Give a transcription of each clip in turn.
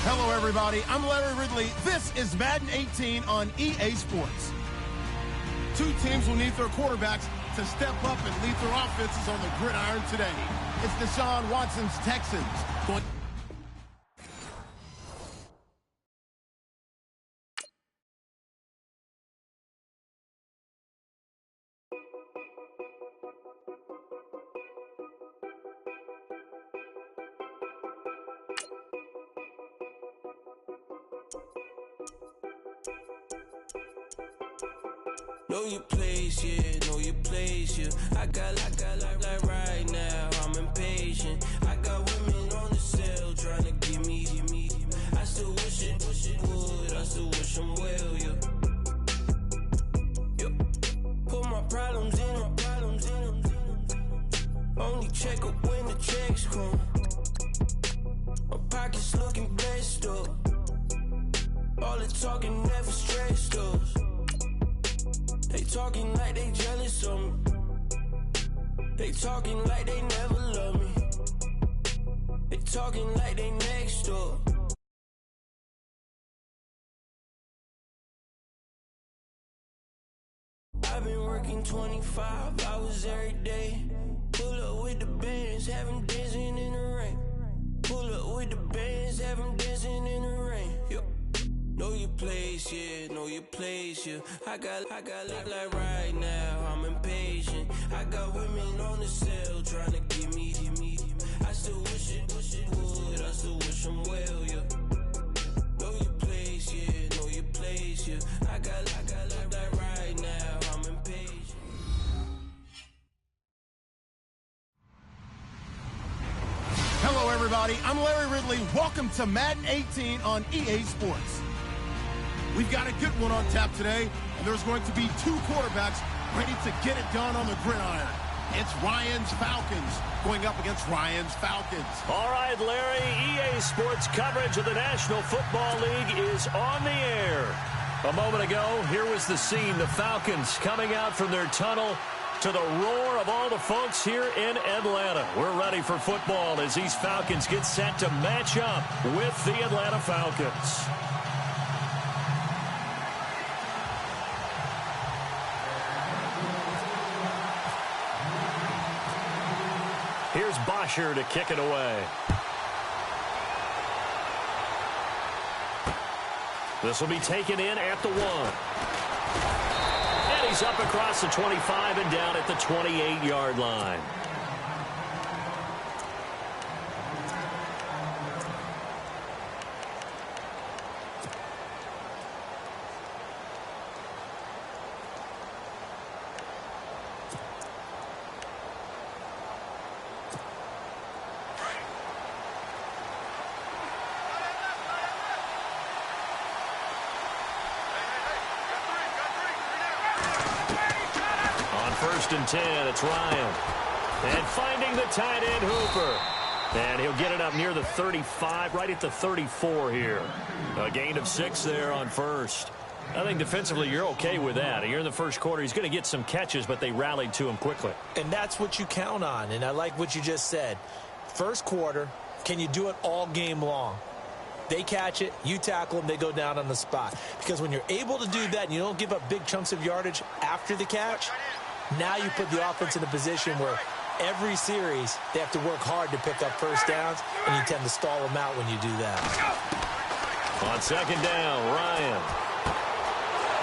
Hello, everybody. I'm Larry Ridley. This is Madden 18 on EA Sports. Two teams will need their quarterbacks to step up and lead their offenses on the gridiron today. It's Deshaun Watson's Texans going... Know your place, yeah, know your place, yeah. I got like right now, I'm impatient. I got women on the cell trying to give me. I still wish it would, I still wish them well, yeah. Put my problems in. Only check up when the checks come. My pockets looking blessed up. All the talking never stressed us. They talking like they jealous of me. They talking like they never love me. They talking like they next door. I've been working 25 hours every day. Pull up with the bands, have them dancing in the rain. Pull up with the bands, have them dancing in the rain. Yep. Know your place, yeah, know your place, yeah. I got like right now, I'm impatient. I got women on the cell trying to give me. I still wish it would, I still wish them well, yeah. Know your place, yeah, know your place, yeah. I got like right now, I'm impatient. Hello, everybody. I'm Larry Ridley. Welcome to Madden 18 on EA Sports. We've got a good one on tap today, and there's going to be two quarterbacks ready to get it done on the gridiron. It's Ryan's Falcons going up against Ryan's Falcons. All right, Larry, EA Sports coverage of the National Football League is on the air. A moment ago, here was the scene. The Falcons coming out from their tunnel to the roar of all the folks here in Atlanta. We're ready for football as these Falcons get set to match up with the Atlanta Falcons. Here's Bosher to kick it away. This will be taken in at the 1. And he's up across the 25 and down at the 28-yard line. First and 10, it's Ryan. And finding the tight end, Hooper. And he'll get it up near the 35, right at the 34 here. A gain of 6 there on first. I think defensively you're okay with that. Here in the first quarter, he's going to get some catches, but they rallied to him quickly. And that's what you count on, and I like what you just said. First quarter, can you do it all game long? They catch it, you tackle them, they go down on the spot. Because when you're able to do that and you don't give up big chunks of yardage after the catch, now you put the offense in a position where every series they have to work hard to pick up first downs, and you tend to stall them out when you do that. On second down, Ryan.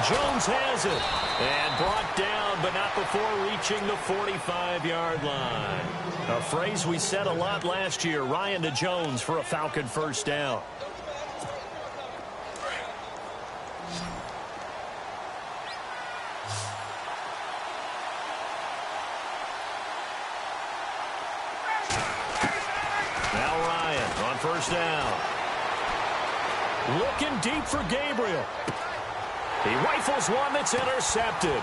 Jones has it. And brought down, but not before reaching the 45-yard line. A phrase we said a lot last year, Ryan to Jones for a Falcon first down. First down. Looking deep for Gabriel. He rifles one that's intercepted.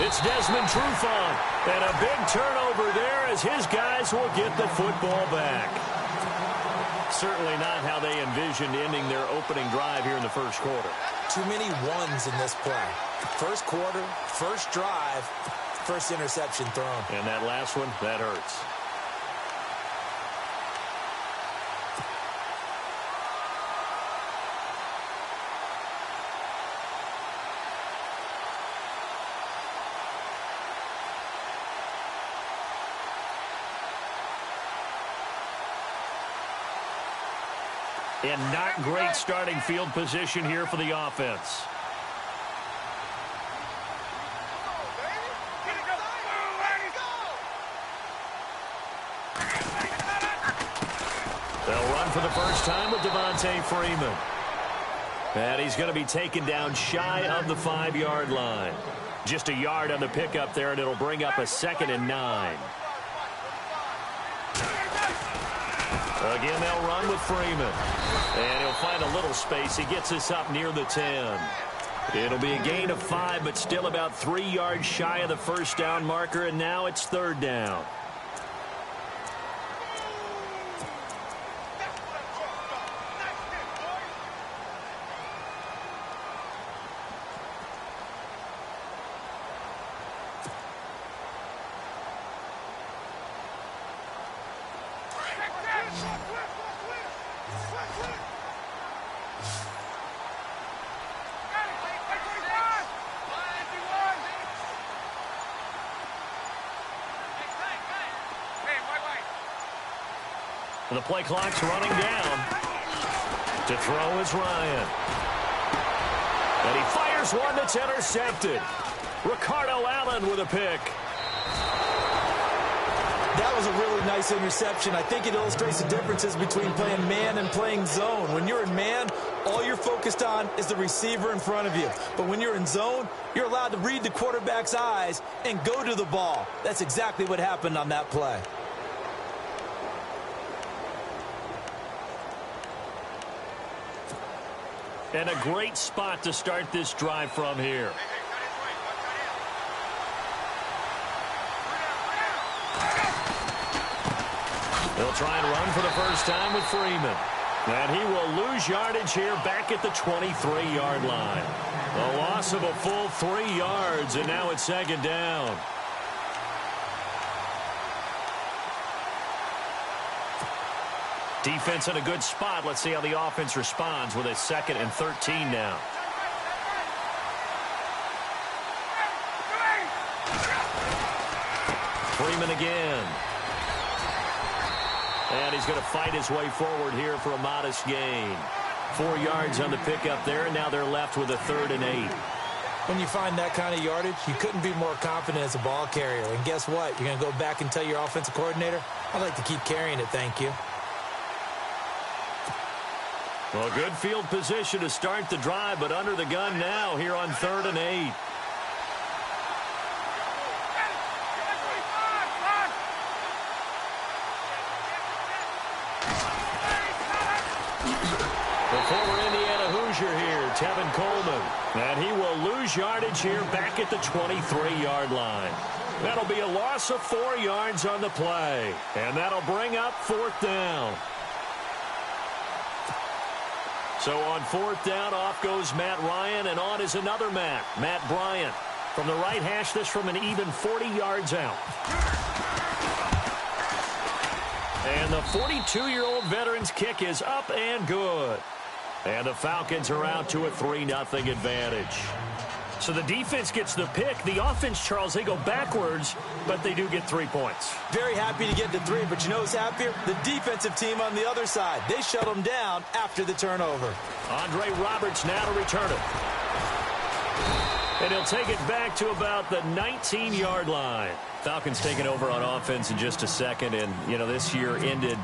It's Desmond Trufant. And a big turnover there as his guys will get the football back. Certainly not how they envisioned ending their opening drive here in the first quarter. Too many ones in this play. First quarter, first drive, first interception thrown. And that last one, that hurts. And not great starting field position here for the offense. They'll run for the first time with Devontae Freeman. And he's going to be taken down shy of the 5-yard line. Just a yard on the pickup there, and it'll bring up a 2nd and 9. Again, they'll run with Freeman. And he'll find a little space. He gets us up near the 10. It'll be a gain of 5, but still about 3 yards shy of the first down marker, and now it's 3rd down. The play clock's running down. To throw is Ryan. And he fires one that's intercepted. Ricardo Allen with a pick. That was a really nice interception. I think it illustrates the differences between playing man and playing zone. When you're in man, all you're focused on is the receiver in front of you. But when you're in zone, you're allowed to read the quarterback's eyes and go to the ball. That's exactly what happened on that play. And a great spot to start this drive from here. They'll try and run for the first time with Freeman. And he will lose yardage here back at the 23-yard line. A loss of a full 3 yards, and now it's 2nd down. Defense in a good spot. Let's see how the offense responds with a 2nd and 13 now. Freeman again. And he's going to fight his way forward here for a modest gain. 4 yards on the pickup there, and now they're left with a 3rd and 8. When you find that kind of yardage, you couldn't be more confident as a ball carrier. And guess what? You're going to go back and tell your offensive coordinator, I'd like to keep carrying it, thank you. Well, good field position to start the drive, but under the gun now here on 3rd and 8. The former Indiana Hoosier here, Tevin Coleman. And he will lose yardage here back at the 23-yard line. That'll be a loss of 4 yards on the play. And that'll bring up 4th down. So on 4th down, off goes Matt Ryan, and on is another Matt Bryant. From the right hash, this from an even 40 yards out. And the 42-year-old veteran's kick is up and good. And the Falcons are out to a 3-0 advantage. So the defense gets the pick. The offense, Charles, they go backwards, but they do get 3 points. Very happy to get to 3, but you know who's happier? The defensive team on the other side. They shut them down after the turnover. Andre Roberts now to return it. And he'll take it back to about the 19-yard line. Falcons taking over on offense in just a second, and, you know, this year ended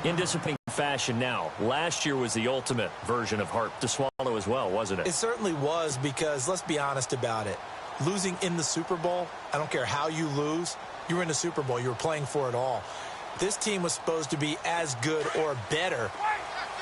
in disappointing fashion now. Last year was the ultimate version of hard to swallow as well, wasn't it? It certainly was, because let's be honest about it. Losing in the Super Bowl, I don't care how you lose, you were in the Super Bowl. You were playing for it all. This team was supposed to be as good or better.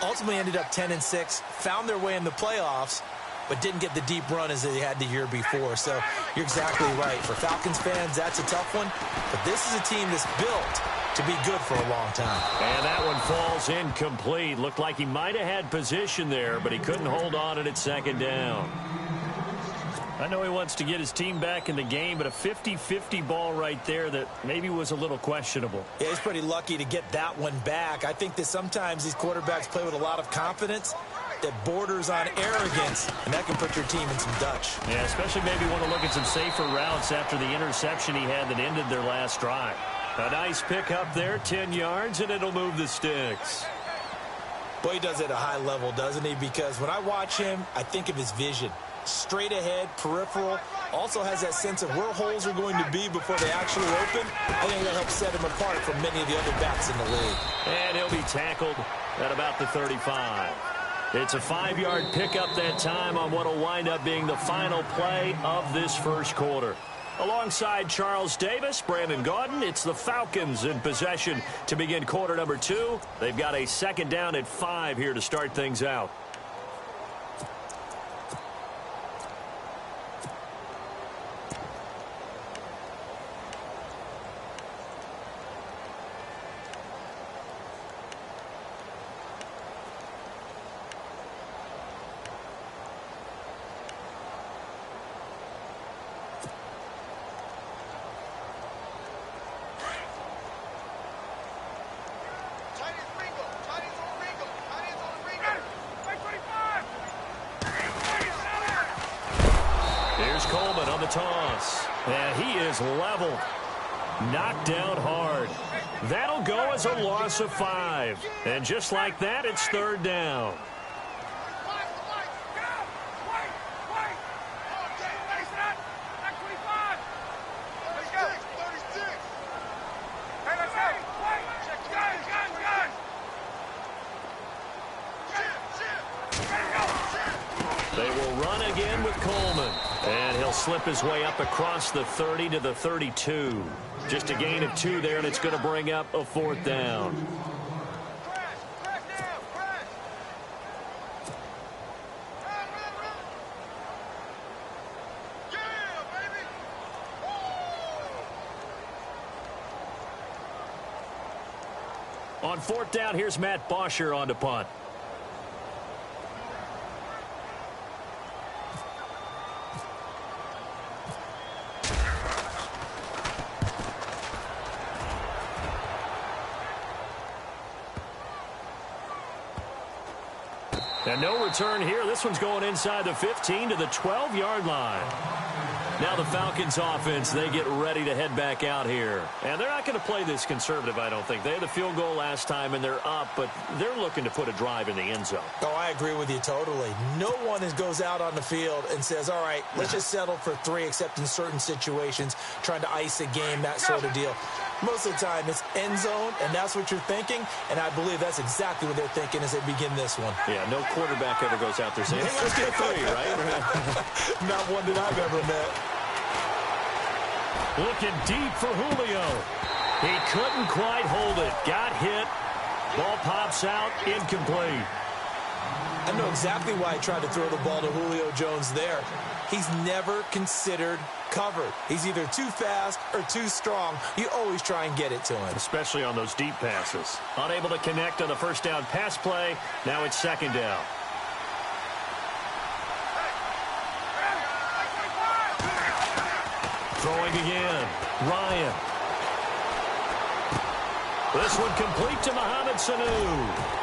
Ultimately ended up 10-6, found their way in the playoffs, but didn't get the deep run as they had the year before. So you're exactly right. For Falcons fans, that's a tough one. But this is a team that's built to be good for a long time. And that one falls incomplete. Looked like he might have had position there, but he couldn't hold on at 2nd down. I know he wants to get his team back in the game, but a 50-50 ball right there that maybe was a little questionable. Yeah, he's pretty lucky to get that one back. I think that sometimes these quarterbacks play with a lot of confidence that borders on arrogance, and that can put your team in some Dutch. Yeah, especially maybe want to look at some safer routes after the interception he had that ended their last drive. A nice pick up there, 10 yards, and it'll move the sticks. Boy, he does it at a high level, doesn't he? Because when I watch him, I think of his vision. Straight ahead, peripheral, also has that sense of where holes are going to be before they actually open. I think that helps set him apart from many of the other backs in the league. And he'll be tackled at about the 35. It's a 5-yard pickup that time on what will wind up being the final play of this first quarter. Alongside Charles Davis, Brandon Gaudin, it's the Falcons in possession to begin quarter number 2. They've got a second down at 5 here to start things out. Coleman on the toss. And he is leveled. Knocked down hard. That'll go as a loss of 5. And just like that, it's third down. They will run again with Coleman. And he'll slip his way up across the 30 to the 32. Just a gain of 2 there, and it's going to bring up a fourth down. On fourth down, here's Matt Bosher on to punt. And no return here. This one's going inside the 15 to the 12-yard line. Now the Falcons offense, they get ready to head back out here. And they're not going to play this conservative, I don't think. They had the field goal last time, and they're up, but they're looking to put a drive in the end zone. Oh, I agree with you totally. No one goes out on the field and says, all right, let's just settle for 3, except in certain situations, trying to ice a game, that sort of deal. Most of the time, it's end zone, and that's what you're thinking, and I believe that's exactly what they're thinking as they begin this one. Yeah, no quarterback ever goes out there saying, hey, let's get 3, right? Not one that I've ever met. Looking deep for Julio. He couldn't quite hold it. Got hit. Ball pops out, incomplete. I know exactly why he tried to throw the ball to Julio Jones there. He's never considered covered. He's either too fast or too strong. You always try and get it to him. Especially on those deep passes. Unable to connect on the first down pass play. Now it's second down. Throwing again. Ryan. This one complete to Mohamed Sanu.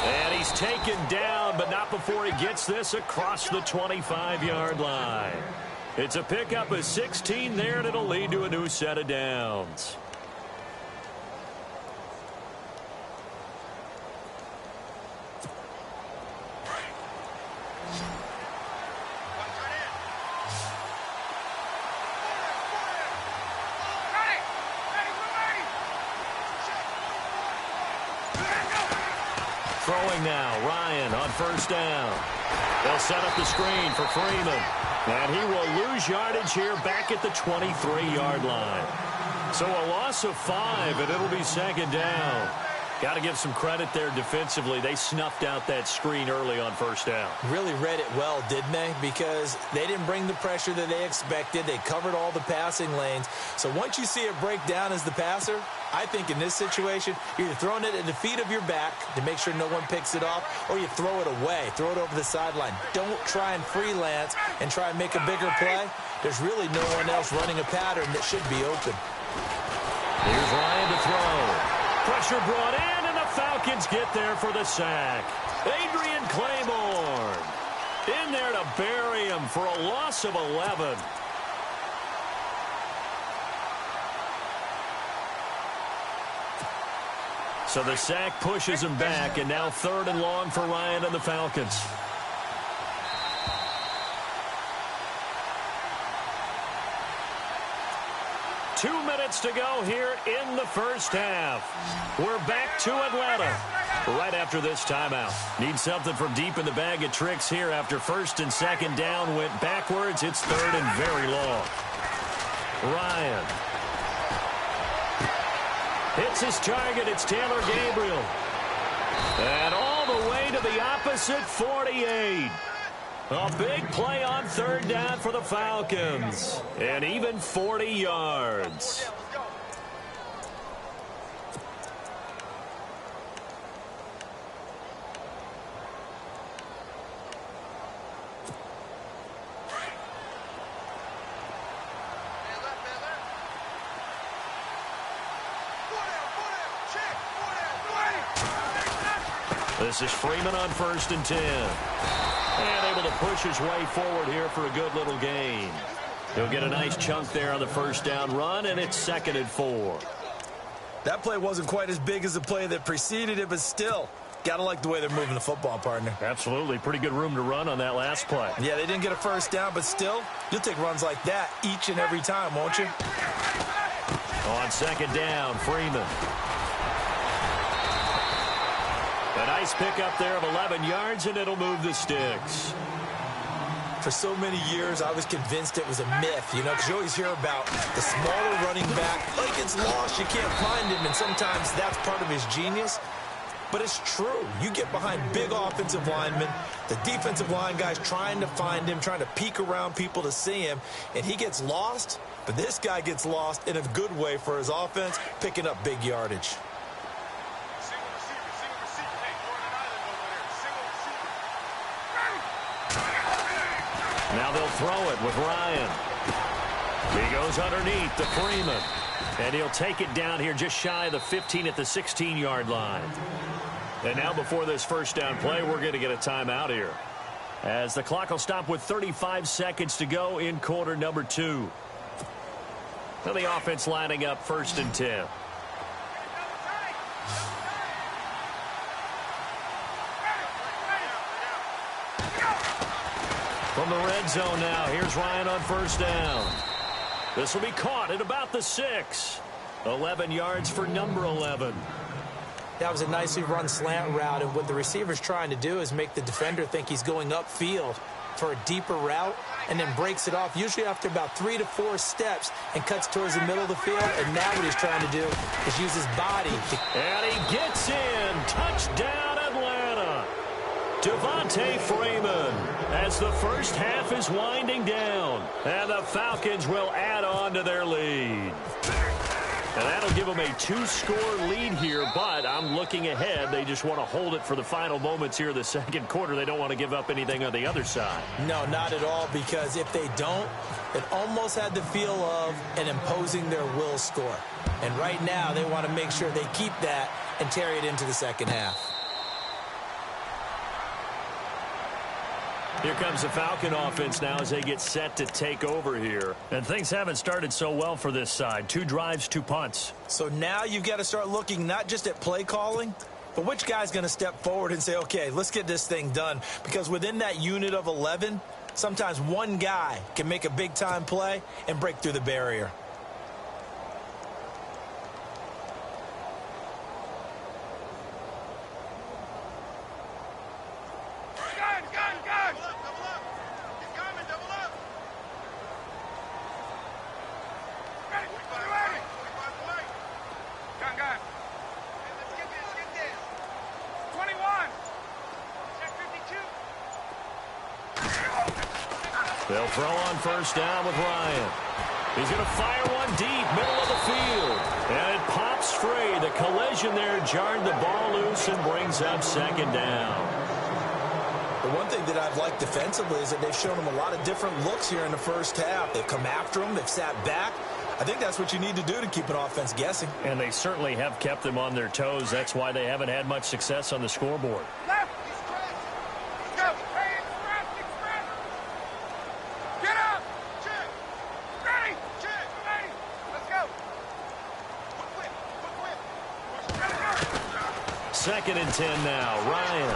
And he's taken down, but not before he gets this across the 25-yard line. It's a pickup of 16 there, and it'll lead to a new set of downs. Throwing now, Ryan on first down. They'll set up the screen for Freeman. And he will lose yardage here back at the 23-yard line. So a loss of 5, and it'll be second down. Got to give some credit there defensively. They snuffed out that screen early on first down. Really read it well, didn't they? Because they didn't bring the pressure that they expected. They covered all the passing lanes. So once you see it break down as the passer, I think in this situation, you're either throwing it at the feet of your back to make sure no one picks it off, or you throw it away, throw it over the sideline. Don't try and freelance and try and make a bigger play. There's really no one else running a pattern that should be open. Here's Ryan to throw. Pressure brought in, and the Falcons get there for the sack. Adrian Claiborne in there to bury him for a loss of 11. So the sack pushes him back, and now 3rd and long for Ryan and the Falcons. Two minutes to go here in the first half. We're back to Atlanta right after this timeout. Need something from deep in the bag of tricks here after 1st and 2nd down went backwards. It's 3rd and very long. Ryan hits his target. It's Taylor Gabriel. And all the way to the opposite 48. A big play on 3rd down for the Falcons. And even 40 yards. This is Freeman on 1st and 10. And able to push his way forward here for a good little gain. He'll get a nice chunk there on the 1st down run, and it's 2nd and 4. That play wasn't quite as big as the play that preceded it, but still, gotta like the way they're moving the football, partner. Absolutely. Pretty good room to run on that last play. Yeah, they didn't get a 1st down, but still, you'll take runs like that each and every time, won't you? On 2nd down, Freeman. A nice pickup there of 11 yards, and it'll move the sticks. For so many years, I was convinced it was a myth, you know, because you always hear about the smaller running back, like it's lost, you can't find him, and sometimes that's part of his genius. But it's true. You get behind big offensive linemen, the defensive line guys trying to find him, trying to peek around people to see him, and he gets lost, but this guy gets lost in a good way for his offense, picking up big yardage. Now they'll throw it with Ryan. He goes underneath to Freeman. And he'll take it down here just shy of the 15 at the 16-yard line. And now before this 1st down play, we're going to get a timeout here, as the clock will stop with 35 seconds to go in quarter number 2. Now the offense lining up 1st and 10. From the red zone now, here's Ryan on 1st down. This will be caught at about the 6. 11 yards for number 11. That was a nicely run slant route, and what the receiver's trying to do is make the defender think he's going upfield for a deeper route, and then breaks it off, usually after about 3 to 4 steps, and cuts towards the middle of the field. And now what he's trying to do is use his body. And he gets in. Touchdown, Atlanta. Devontae Freeman, as the first half is winding down, and the Falcons will add on to their lead. And that'll give them a 2-score lead here, but I'm looking ahead. They just want to hold it for the final moments here of the 2nd quarter. They don't want to give up anything on the other side. No, not at all, because if they don't, it almost had the feel of an imposing their will score. And right now, they want to make sure they keep that and carry it into the 2nd half. Here comes the Falcon offense now as they get set to take over here. And things haven't started so well for this side. 2 drives, 2 punts. So now you've got to start looking not just at play calling, but which guy's going to step forward and say, okay, let's get this thing done. Because within that unit of 11, sometimes one guy can make a big-time play and break through the barrier. They'll throw on 1st down with Ryan. He's going to fire one deep, middle of the field. And it pops free. The collision there jarred the ball loose and brings up 2nd down. The one thing that I've liked defensively is that they've shown them a lot of different looks here in the 1st half. They've come after them. They've sat back. I think that's what you need to do to keep an offense guessing. And they certainly have kept them on their toes. That's why they haven't had much success on the scoreboard. 2nd and 10 now. Ryan.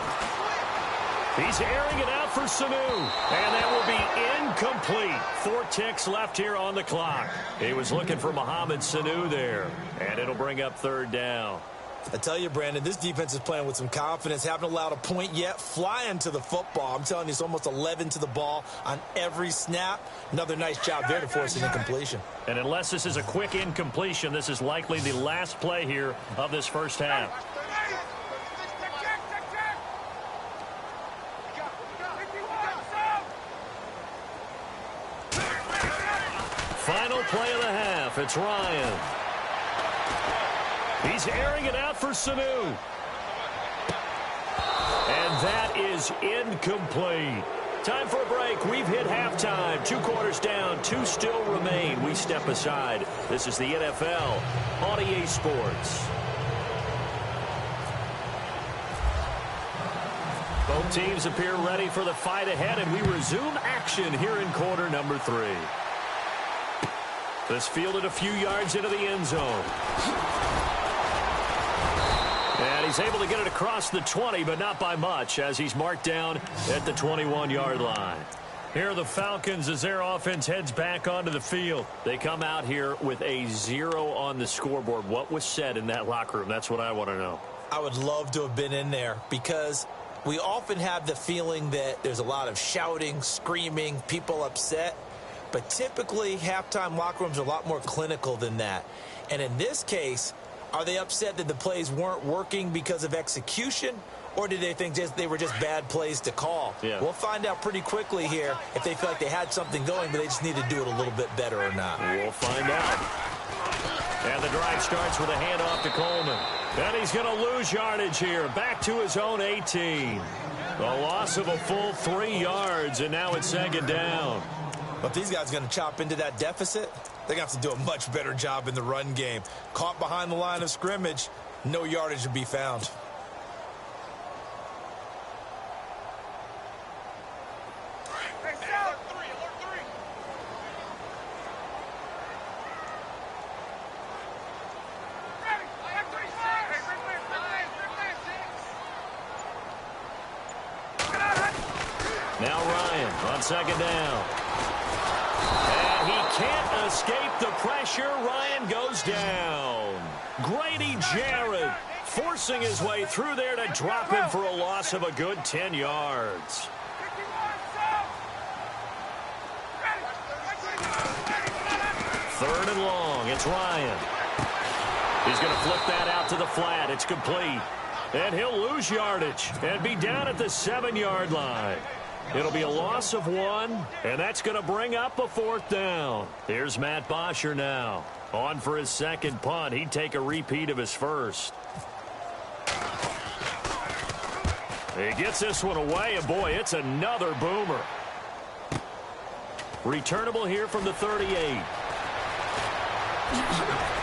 He's airing it out for Sanu. And that will be incomplete. 4 ticks left here on the clock. He was looking for Mohamed Sanu there. And it'll bring up 3rd down. I tell you, Brandon, this defense is playing with some confidence. Haven't allowed a point yet. Flying to the football. I'm telling you, it's almost 11 to the ball on every snap. Another nice job there to force an incompletion. And unless this is a quick incompletion, this is likely the last play here of this first half. Final play of the half. It's Ryan. He's airing it out for Sanu. And that is incomplete. Time for a break. We've hit halftime. 2 quarters down. 2 still remain. We step aside. This is the NFL on EA Sports. Both teams appear ready for the fight ahead, and we resume action here in quarter number 3. This fielded a few yards into the end zone. And he's able to get it across the 20, but not by much, as he's marked down at the 21-yard line. Here are the Falcons as their offense heads back onto the field. They come out here with a 0 on the scoreboard. What was said in that locker room? That's what I want to know. I would love to have been in there because we often have the feeling that there's a lot of shouting, screaming, people upset. But typically, halftime locker rooms are a lot more clinical than that. And in this case, are they upset that the plays weren't working because of execution, or did they think they were just bad plays to call? Yeah. We'll find out pretty quickly here if they feel like they had something going, but they just need to do it a little bit better or not. We'll find out. And the drive starts with a handoff to Coleman. And he's going to lose yardage here. Back to his own 18. A loss of a full 3 yards, and now it's 2nd down. But these guys are going to chop into that deficit. They're going to have to do a much better job in the run game. Caught behind the line of scrimmage, no yardage to be found. Now Ryan on 2nd down. And he can't escape the pressure. Ryan goes down. Grady Jarrett forcing his way through there to drop him for a loss of a good 10 yards. Third and long. It's Ryan. He's going to flip that out to the flat. It's complete. And he'll lose yardage and be down at the 7-yard line. It'll be a loss of 1, and that's going to bring up a 4th down. Here's Matt Bosher now. On for his 2nd punt. He'd take a repeat of his first. He gets this one away, and boy, it's another boomer. Returnable here from the 38.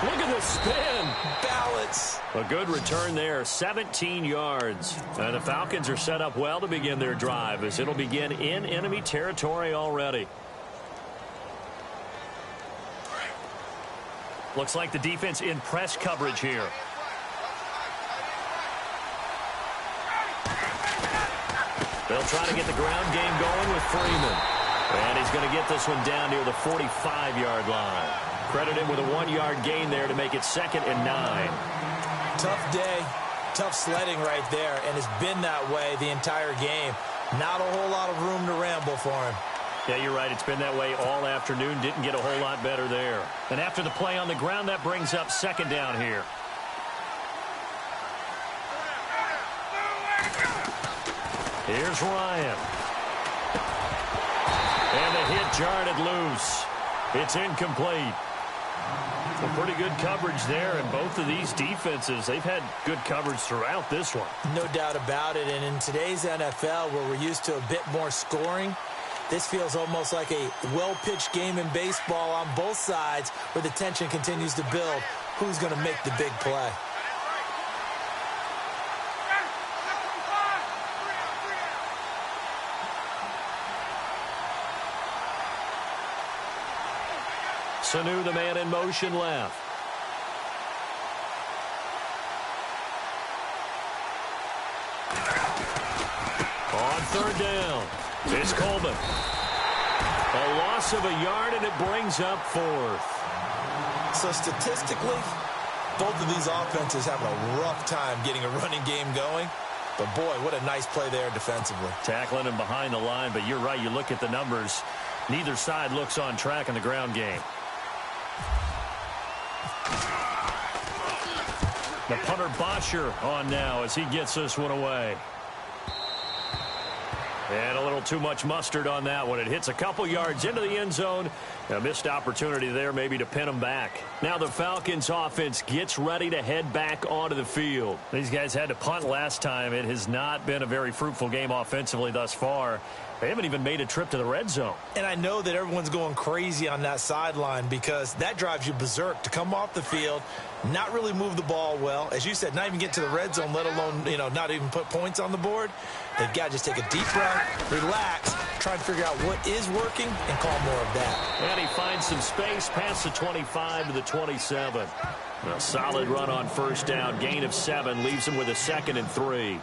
Look at the spin. Balance. A good return there, 17 yards. And the Falcons are set up well to begin their drive as it'll begin in enemy territory already. Looks like the defense in press coverage here. They'll try to get the ground game going with Freeman. And he's going to get this one down near the 45-yard line. Credit him with a 1-yard gain there to make it 2nd and 9. Tough day, tough sledding right there, and it's been that way the entire game. Not a whole lot of room to ramble for him. Yeah, you're right. It's been that way all afternoon. Didn't get a whole lot better there. And after the play on the ground, that brings up 2nd down here. Here's Ryan. And the hit jarred loose. It's incomplete. Well, pretty good coverage there, and both of these defenses, they've had good coverage throughout this one. No doubt about it, and in today's NFL, where we're used to a bit more scoring, this feels almost like a well-pitched game in baseball on both sides where the tension continues to build. Who's going to make the big play? Sanu, the man in motion left. third down. It's Coleman. A loss of a yard, and it brings up fourth. So statistically, both of these offenses have a rough time getting a running game going. But, boy, what a nice play there defensively. Tackling him behind the line, but you're right. You look at the numbers. Neither side looks on track in the ground game. The punter Bosher on now as he gets this one away. And a little too much mustard on that one. It hits a couple yards into the end zone. A missed opportunity there maybe to pin them back. Now the Falcons offense gets ready to head back onto the field. These guys had to punt last time. It has not been a very fruitful game offensively thus far. They haven't even made a trip to the red zone. And I know that everyone's going crazy on that sideline because that drives you berserk to come off the field, not really move the ball well. As you said, not even get to the red zone, let alone, not even put points on the board. They've got to just take a deep breath, relax, try and figure out what is working and call more of that. And he finds some space past the 25 to the 27. A solid run on first down, gain of 7, leaves him with a 2nd and 3.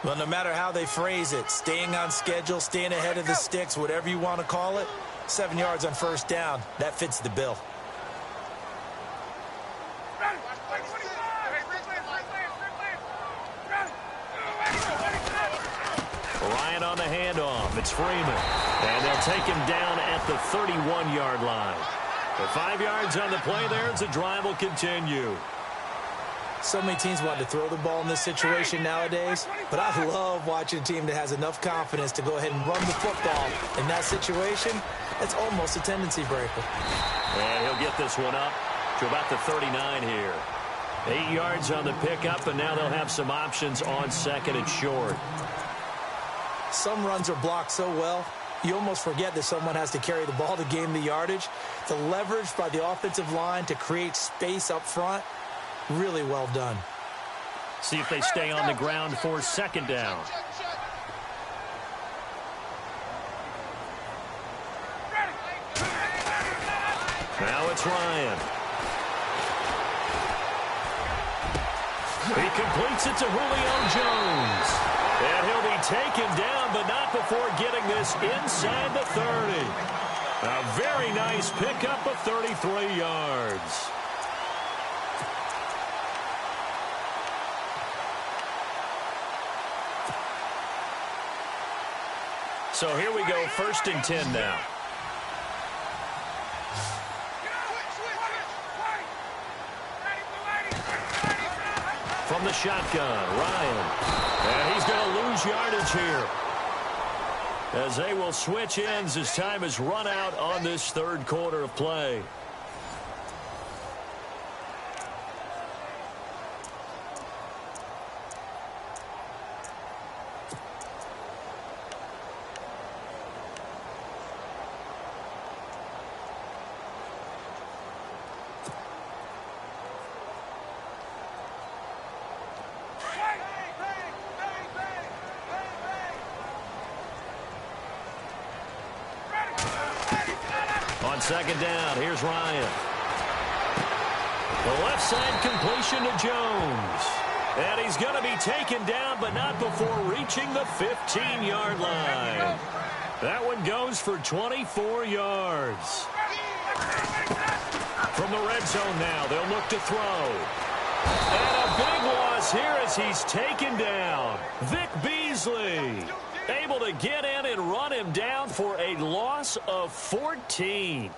Well, no matter how they phrase it, staying on schedule, staying ahead of the sticks, whatever you want to call it, 7 yards on first down, that fits the bill. Ryan on the handoff. It's Freeman. And they'll take him down at the 31-yard line. The 5 yards on the play there as the drive will continue. So many teams want to throw the ball in this situation nowadays, but I love watching a team that has enough confidence to go ahead and run the football in that situation. That's almost a tendency breaker. And he'll get this one up to about the 39 here. 8 yards on the pickup, and now they'll have some options on 2nd and short. Some runs are blocked so well, you almost forget that someone has to carry the ball to gain the yardage. The leverage by the offensive line to create space up front, really well done. See if they stay on the ground for 2nd down. Now it's Ryan. He completes it to Julio Jones. And he'll be taken down, but not before getting this inside the 30. A very nice pickup of 33 yards. So here we go, 1st and 10 now. From the shotgun, Ryan. And he's going to lose yardage here, as they will switch ends as time has run out on this 3rd quarter of play. On 2nd down, here's Ryan. The left side completion to Jones. And he's going to be taken down, but not before reaching the 15-yard line. That one goes for 24 yards. From the red zone now, they'll look to throw. And a big loss here as he's taken down. Vic Beasley able to get in and run him down for a loss of 14.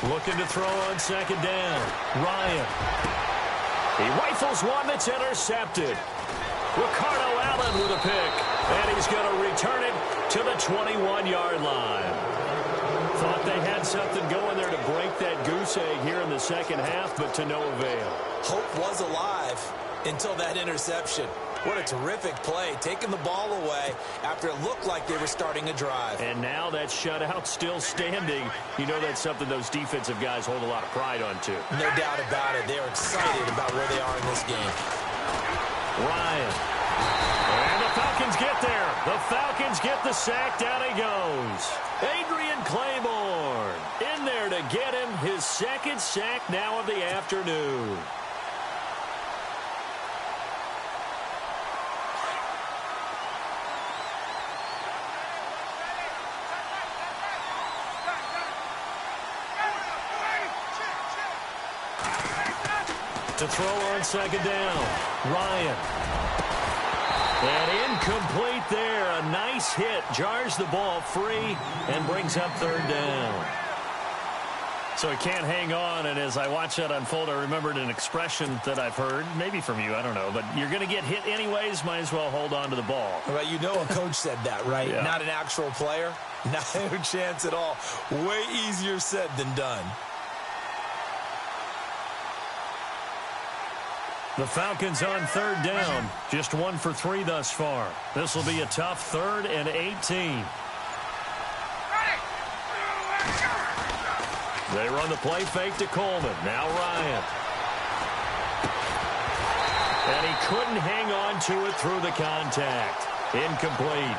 Looking to throw on 2nd down. Ryan. He rifles one that's intercepted. Ricardo Allen with a pick. And he's going to return it to the 21-yard line. Thought they had something going there to break that goose egg here in the 2nd half, but to no avail. Hope was alive until that interception. What a terrific play, taking the ball away after it looked like they were starting a drive. And now that shutout still standing. You know that's something those defensive guys hold a lot of pride on, too. No doubt about it. They're excited about where they are in this game. Ryan. And the Falcons get there. The Falcons get the sack. Down he goes. Adrian Claiborne in there to get him his second sack now of the afternoon. To throw on second down, Ryan. And incomplete there. A nice hit. Jars the ball free and brings up third down. So he can't hang on, and as I watch that unfold, I remembered an expression that I've heard, maybe from you, I don't know, but you're going to get hit anyways, might as well hold on to the ball. Well, you know a coach said that, right? Yeah. Not an actual player. No chance at all. Way easier said than done. The Falcons on third down. Just 1 for 3 thus far. This will be a tough 3rd and 18. They run the play fake to Coleman. Now Ryan. And he couldn't hang on to it through the contact. Incomplete.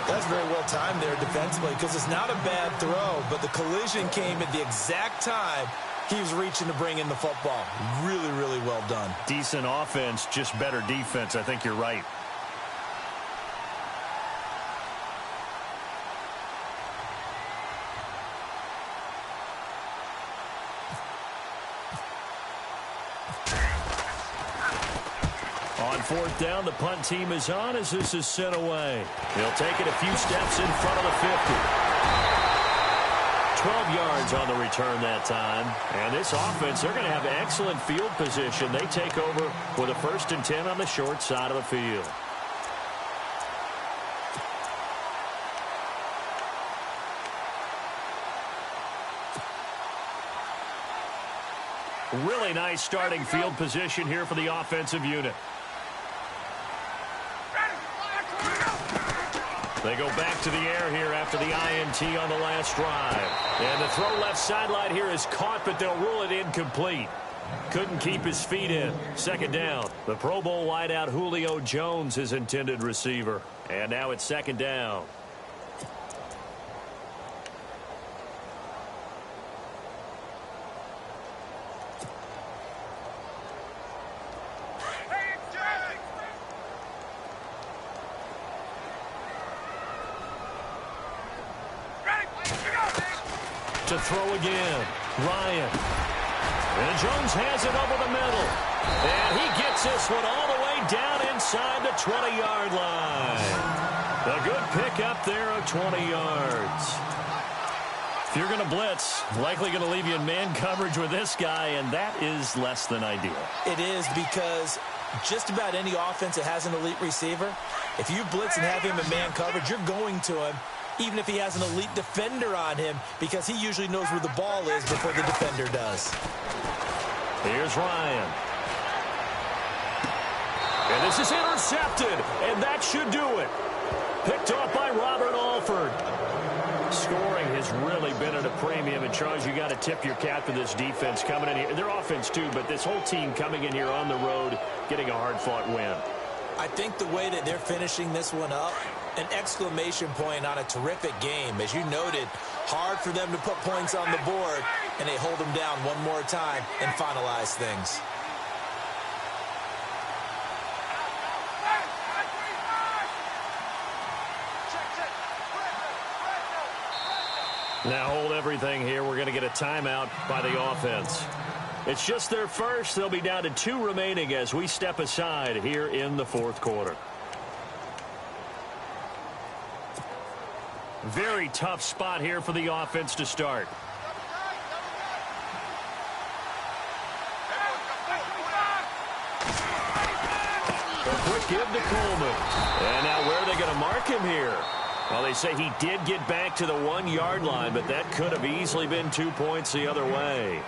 That's very well timed there defensively because it's not a bad throw, but the collision came at the exact time he was reaching to bring in the football. Really, really well done. Decent offense, just better defense. I think you're right. On fourth down, the punt team is on as this is sent away. They'll take it a few steps in front of the 50. 12 yards on the return that time. And this offense, they're going to have excellent field position. They take over with a 1st and 10 on the short side of the field. Really nice starting field position here for the offensive unit. They go back to the air here after the INT on the last drive. And the throw left sideline here is caught, but they'll rule it incomplete. Couldn't keep his feet in. Second down. The Pro Bowl wideout Julio Jones is intended receiver. And now it's second down. To throw again, Ryan. And Jones has it over the middle. And he gets this one all the way down inside the 20-yard line. A good pick up there of 20 yards. If you're going to blitz, likely going to leave you in man coverage with this guy, and that is less than ideal. It is because just about any offense that has an elite receiver, if you blitz and have him in man coverage, you're going to him, even if he has an elite defender on him, because he usually knows where the ball is before the defender does. Here's Ryan. And this is intercepted, and that should do it. Picked off by Robert Alford. Scoring has really been at a premium, and Charles, you got to tip your cap to this defense coming in here. Their offense, too, but this whole team coming in here on the road, getting a hard-fought win. I think the way that they're finishing this one up, an exclamation point on a terrific game. As you noted, hard for them to put points on the board, and they hold them down one more time and finalize things. Now hold everything here. We're going to get a timeout by the offense. It's just their first. They'll be down to 2 remaining as we step aside here in the fourth quarter. Very tough spot here for the offense to start. A quick give to Coleman. And now where are they going to mark him here? Well, they say he did get back to the 1-yard line, but that could have easily been 2 points the other way.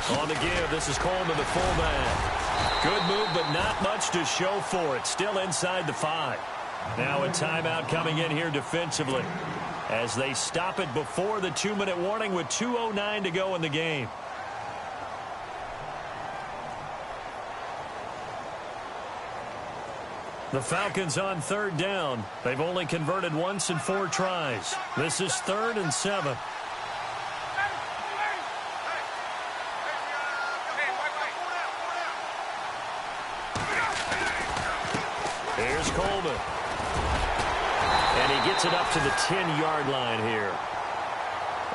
On the give, this is Coleman, the fullback. Good move, but not much to show for it. Still inside the 5. Now a timeout coming in here defensively as they stop it before the 2-minute warning with 2:09 to go in the game. The Falcons on 3rd down. They've only converted once in 4 tries. This is 3rd and 7. Here's Coleman. And he gets it up to the 10-yard line here.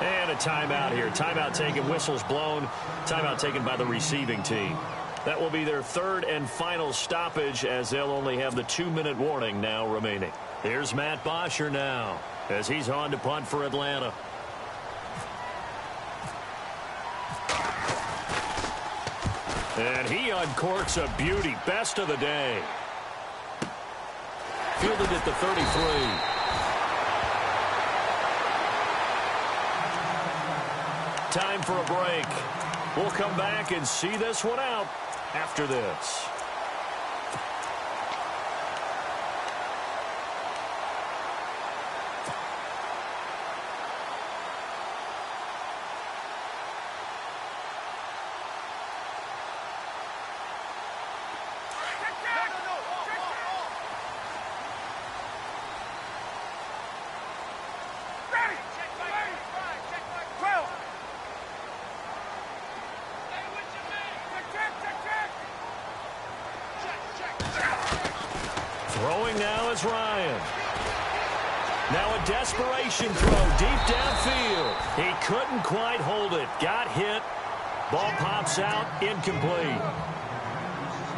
And a timeout here. Timeout taken, whistles blown. Timeout taken by the receiving team. That will be their 3rd and final stoppage as they'll only have the 2-minute warning now remaining. Here's Matt Bosher now as he's on to punt for Atlanta. And he uncorks a beauty. Best of the day. Fielded at the 33. Time for a break. We'll come back and see this one out after this. Throwing now is Ryan. Now a desperation throw deep downfield. He couldn't quite hold it. Got hit. Ball pops out. Incomplete.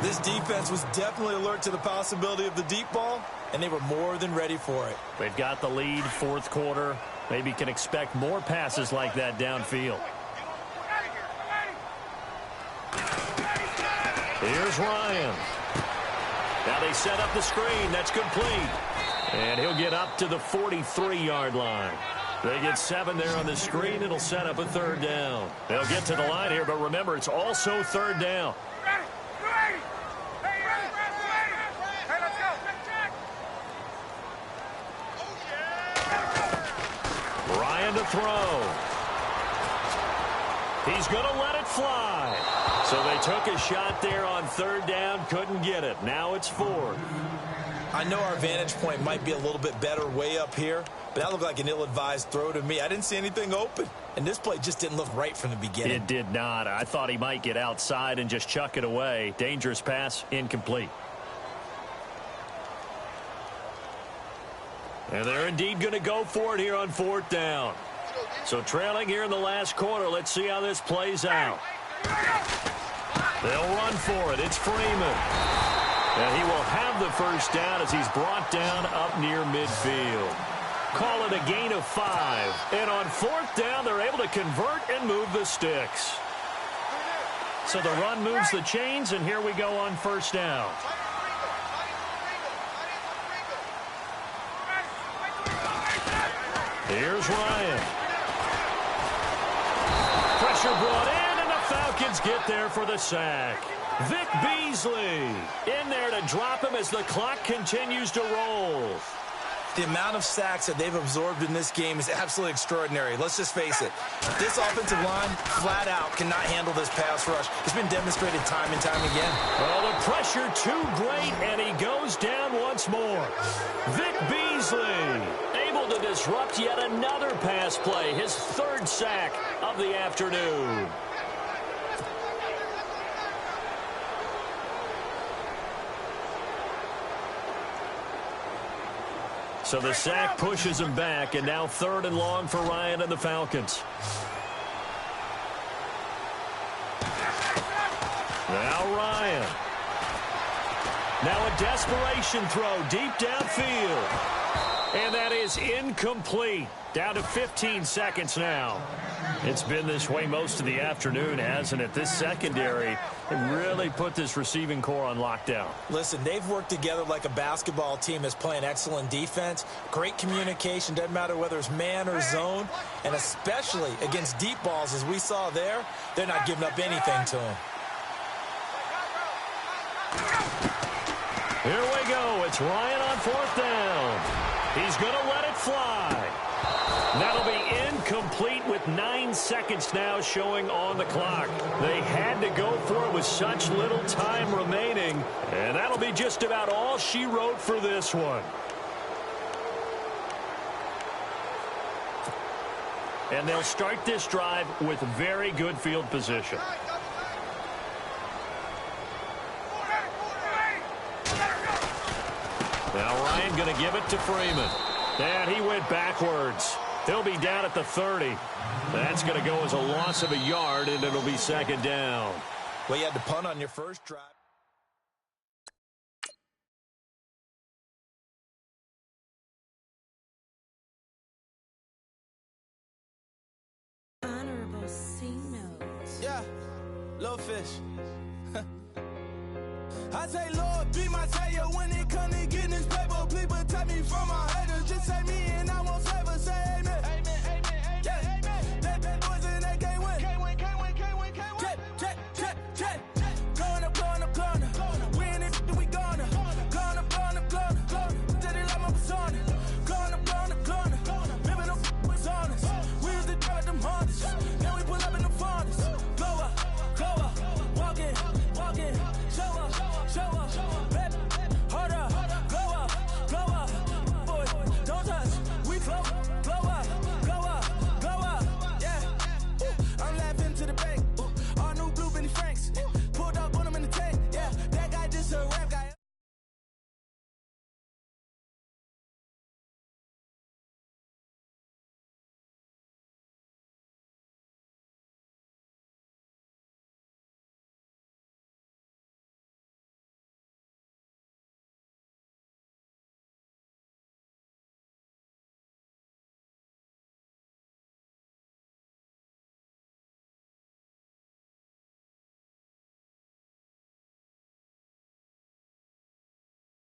This defense was definitely alert to the possibility of the deep ball, and they were more than ready for it. They've got the lead, 4th quarter. Maybe can expect more passes like that downfield. Here's Ryan. Now they set up the screen. That's complete. And he'll get up to the 43-yard line. They get 7 there on the screen. It'll set up a 3rd down. They'll get to the line here, but remember, it's also 3rd down. Ryan to throw. He's going to let it fly. So they took a shot there on 3rd down, couldn't get it. Now it's 4th. I know our vantage point might be a little bit better way up here, but that looked like an ill-advised throw to me. I didn't see anything open, and this play just didn't look right from the beginning. It did not. I thought he might get outside and just chuck it away. Dangerous pass, incomplete. And they're indeed going to go for it here on 4th down. So trailing here in the last quarter, let's see how this plays out. They'll run for it. It's Freeman. And he will have the 1st down as he's brought down up near midfield. Call it a gain of 5. And on 4th down, they're able to convert and move the sticks. So the run moves the chains, and here we go on 1st down. Here's Ryan. Pressure brought in, and the Falcons get there for the sack. Vic Beasley in there to drop him as the clock continues to roll. The amount of sacks that they've absorbed in this game is absolutely extraordinary. Let's just face it. This offensive line, flat out, cannot handle this pass rush. It's been demonstrated time and time again. Well, the pressure too great, and he goes down once more. Vic Beasley able to disrupt yet another pass play, his 3rd sack of the afternoon. So the sack pushes him back, and now 3rd and long for Ryan and the Falcons. Now Ryan. Now a desperation throw deep downfield. And that is incomplete. Down to 15 seconds now. It's been this way most of the afternoon, hasn't it? This secondary really put this receiving core on lockdown. Listen, they've worked together like a basketball team that's playing excellent defense. Great communication, doesn't matter whether it's man or zone. And especially against deep balls, as we saw there, they're not giving up anything to them. Here we go. It's Ryan on 4th down. He's going to let it fly. That'll be incomplete with 9 seconds now showing on the clock. They had to go for it with such little time remaining, and that'll be just about all she wrote for this one. And they'll start this drive with very good field position. Now Ryan going to give it to Freeman. And he went backwards. He'll be down at the 30. That's going to go as a loss of a yard, and it'll be 2nd down. Well, you had to punt on your first drive. Honorable C notes. Yeah, little fish. I say, Lord, be my savior when it comes to getting this paper. Please protect me from my haters. Just say me